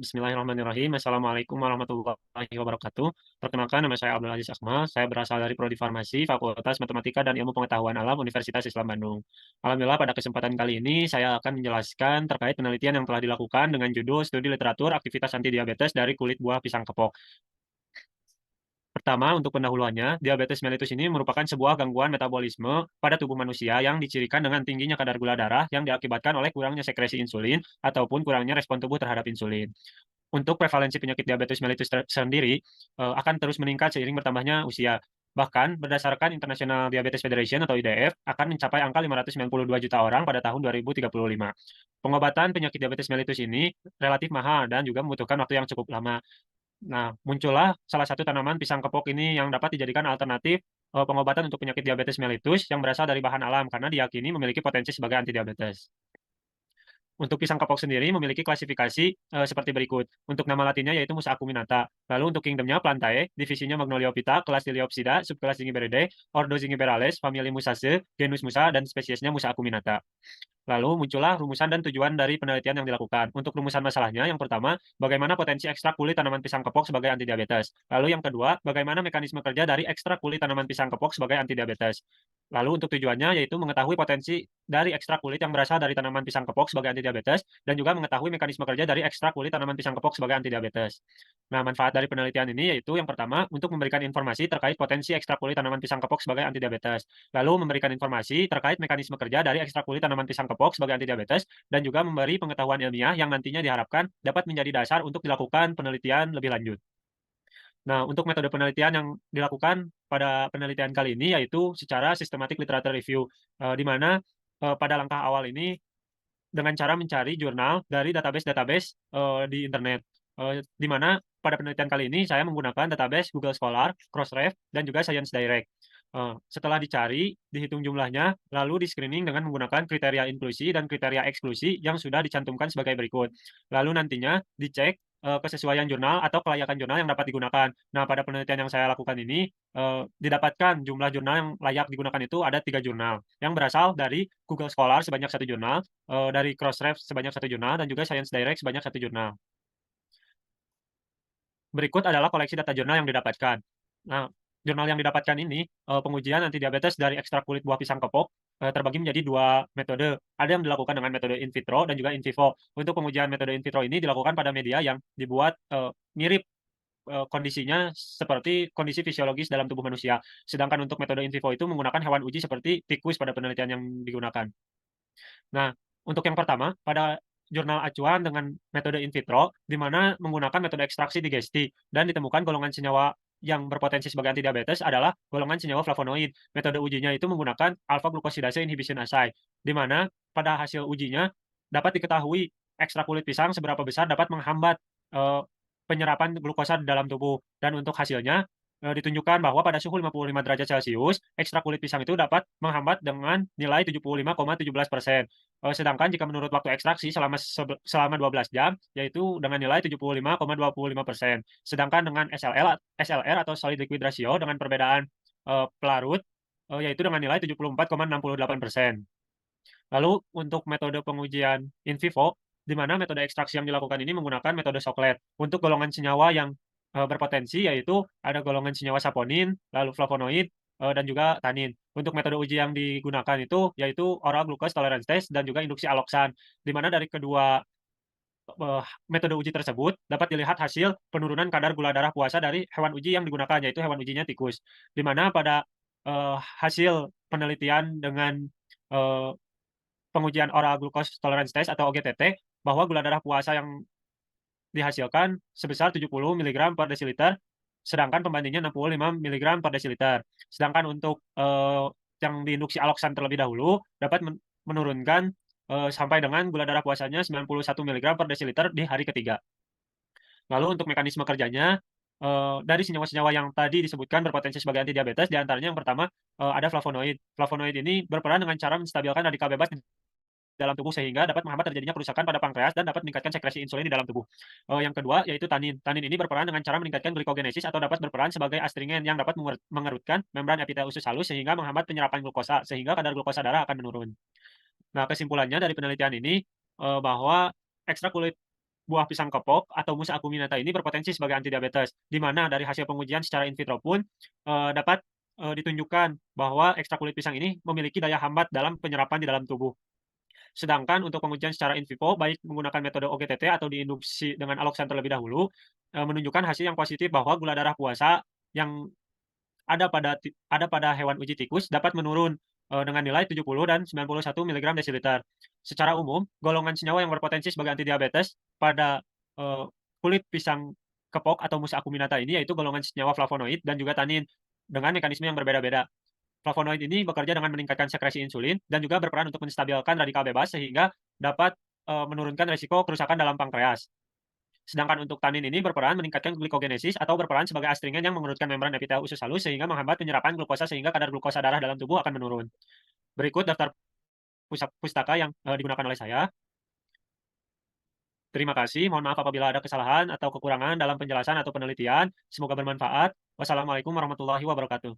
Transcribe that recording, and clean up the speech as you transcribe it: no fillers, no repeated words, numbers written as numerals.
Bismillahirrahmanirrahim. Assalamualaikum warahmatullahi wabarakatuh. Perkenalkan, nama saya Abdul Aziz Akmal. Saya berasal dari Prodi Farmasi, Fakultas Matematika dan Ilmu Pengetahuan Alam, Universitas Islam Bandung. Alhamdulillah, pada kesempatan kali ini saya akan menjelaskan terkait penelitian yang telah dilakukan dengan judul Studi Literatur Aktivitas Anti Diabetes dari Kulit Buah Pisang Kepok. Pertama, untuk pendahuluannya, diabetes mellitus ini merupakan sebuah gangguan metabolisme pada tubuh manusia yang dicirikan dengan tingginya kadar gula darah yang diakibatkan oleh kurangnya sekresi insulin ataupun kurangnya respon tubuh terhadap insulin. Untuk prevalensi penyakit diabetes mellitus sendiri akan terus meningkat seiring bertambahnya usia. Bahkan berdasarkan International Diabetes Federation atau IDF akan mencapai angka 592 juta orang pada tahun 2035. Pengobatan penyakit diabetes mellitus ini relatif mahal dan juga membutuhkan waktu yang cukup lama. Nah, muncullah salah satu tanaman pisang kepok ini yang dapat dijadikan alternatif pengobatan untuk penyakit diabetes mellitus yang berasal dari bahan alam karena diyakini memiliki potensi sebagai antidiabetes. Untuk pisang kepok sendiri memiliki klasifikasi seperti berikut. Untuk nama latinnya yaitu Musa acuminata. Lalu untuk kingdomnya Plantae, divisinya Magnoliophyta, kelas Liliopsida, subkelas Zingiberidae, ordo Zingiberales, famili Musaceae, genus Musa, dan spesiesnya Musa acuminata. Lalu muncullah rumusan dan tujuan dari penelitian yang dilakukan. Untuk rumusan masalahnya, yang pertama, bagaimana potensi ekstrak kulit tanaman pisang kepok sebagai antidiabetes. Lalu yang kedua, bagaimana mekanisme kerja dari ekstrak kulit tanaman pisang kepok sebagai antidiabetes. Lalu untuk tujuannya yaitu mengetahui potensi dari ekstrak kulit yang berasal dari tanaman pisang kepok sebagai antidiabetes dan juga mengetahui mekanisme kerja dari ekstrak kulit tanaman pisang kepok sebagai antidiabetes. Nah, manfaat dari penelitian ini yaitu yang pertama untuk memberikan informasi terkait potensi ekstrak kulit tanaman pisang kepok sebagai antidiabetes. Lalu memberikan informasi terkait mekanisme kerja dari ekstrak kulit tanaman pisang kepok sebagai antidiabetes dan juga memberi pengetahuan ilmiah yang nantinya diharapkan dapat menjadi dasar untuk dilakukan penelitian lebih lanjut. Nah, untuk metode penelitian yang dilakukan pada penelitian kali ini yaitu secara systematic literature review, di mana pada langkah awal ini dengan cara mencari jurnal dari database-database di internet. Di mana pada penelitian kali ini saya menggunakan database Google Scholar, Crossref, dan juga Science Direct. Setelah dicari, dihitung jumlahnya, lalu di-screening dengan menggunakan kriteria inklusi dan kriteria eksklusi yang sudah dicantumkan sebagai berikut. Lalu nantinya dicek kesesuaian jurnal atau kelayakan jurnal yang dapat digunakan. Nah, pada penelitian yang saya lakukan ini, didapatkan jumlah jurnal yang layak digunakan itu ada 3 jurnal, yang berasal dari Google Scholar sebanyak 1 jurnal, dari Crossref sebanyak 1 jurnal, dan juga Science Direct sebanyak 1 jurnal. Berikut adalah koleksi data jurnal yang didapatkan. Nah, jurnal yang didapatkan ini, pengujian antidiabetes dari ekstrak kulit buah pisang kepok, terbagi menjadi 2 metode. Ada yang dilakukan dengan metode in vitro dan juga in vivo. Untuk pengujian metode in vitro ini dilakukan pada media yang dibuat, mirip, kondisinya seperti kondisi fisiologis dalam tubuh manusia. Sedangkan untuk metode in vivo itu menggunakan hewan uji seperti tikus pada penelitian yang digunakan. Nah, untuk yang pertama, pada jurnal acuan dengan metode in vitro, di mana menggunakan metode ekstraksi digesti dan ditemukan golongan senyawa yang berpotensi sebagai antidiabetes adalah golongan senyawa flavonoid. Metode ujinya itu menggunakan alpha glucosidase inhibition assay, di mana pada hasil ujinya dapat diketahui ekstrak kulit pisang seberapa besar dapat menghambat eh, penyerapan glukosa di dalam tubuh. Dan untuk hasilnya ditunjukkan bahwa pada suhu 55 derajat Celcius, ekstrak kulit pisang itu dapat menghambat dengan nilai 75,17%. Sedangkan jika menurut waktu ekstraksi selama 12 jam, yaitu dengan nilai 75,25%. Sedangkan dengan SLR atau solid liquid ratio dengan perbedaan pelarut, yaitu dengan nilai 74,68%. Lalu untuk metode pengujian in vivo, di mana metode ekstraksi yang dilakukan ini menggunakan metode Soklet. Untuk golongan senyawa yang berpotensi yaitu ada golongan senyawa saponin, lalu flavonoid, dan juga tanin. Untuk metode uji yang digunakan itu yaitu oral glucose tolerance test dan juga induksi aloksan, di mana dari kedua metode uji tersebut dapat dilihat hasil penurunan kadar gula darah puasa dari hewan uji yang digunakan, yaitu hewan ujinya tikus. Di mana pada hasil penelitian dengan eee pengujian oral glucose tolerance test atau OGTT, bahwa gula darah puasa yang dihasilkan sebesar 70 miligram per desiliter, sedangkan pembandingnya 65 miligram per desiliter. Sedangkan untuk, yang diinduksi aloksan terlebih dahulu dapat menurunkan, sampai dengan gula darah puasanya 91 miligram per desiliter di hari ketiga. Lalu untuk mekanisme kerjanya, dari senyawa-senyawa yang tadi disebutkan berpotensi sebagai antidiabetes, di antaranya yang pertama, ada flavonoid. Flavonoid ini berperan dengan cara menstabilkan radikal bebas dalam tubuh sehingga dapat menghambat terjadinya kerusakan pada pankreas dan dapat meningkatkan sekresi insulin di dalam tubuh. Yang kedua yaitu tanin. Tanin ini berperan dengan cara meningkatkan glikogenesis atau dapat berperan sebagai astringen yang dapat mengerutkan membran epitel usus halus sehingga menghambat penyerapan glukosa sehingga kadar glukosa darah akan menurun. Nah, kesimpulannya dari penelitian ini, bahwa ekstrak kulit buah pisang kepok atau Musa acuminata ini berpotensi sebagai antidiabetes, di mana dari hasil pengujian secara in vitro pun, dapat, ditunjukkan bahwa ekstrak kulit pisang ini memiliki daya hambat dalam penyerapan di dalam tubuh. Sedangkan untuk pengujian secara in vivo, baik menggunakan metode OGTT atau diinduksi dengan alloxan terlebih dahulu, menunjukkan hasil yang positif bahwa gula darah puasa yang ada pada hewan uji tikus dapat menurun, dengan nilai 70 dan 91 miligram desiliter. Secara umum, golongan senyawa yang berpotensi sebagai antidiabetes pada, eee, kulit pisang kepok atau Musa acuminata ini yaitu golongan senyawa flavonoid dan juga tanin, dengan mekanisme yang berbeda-beda. Flavonoid ini bekerja dengan meningkatkan sekresi insulin dan juga berperan untuk menstabilkan radikal bebas sehingga dapat, menurunkan resiko kerusakan dalam pankreas. Sedangkan untuk tanin ini berperan meningkatkan glikogenesis atau berperan sebagai astringen yang mengerutkan membran epitel usus halus sehingga menghambat penyerapan glukosa sehingga kadar glukosa darah dalam tubuh akan menurun. Berikut daftar pustaka yang, digunakan oleh saya. Terima kasih, mohon maaf apabila ada kesalahan atau kekurangan dalam penjelasan atau penelitian. Semoga bermanfaat. Wassalamualaikum warahmatullahi wabarakatuh.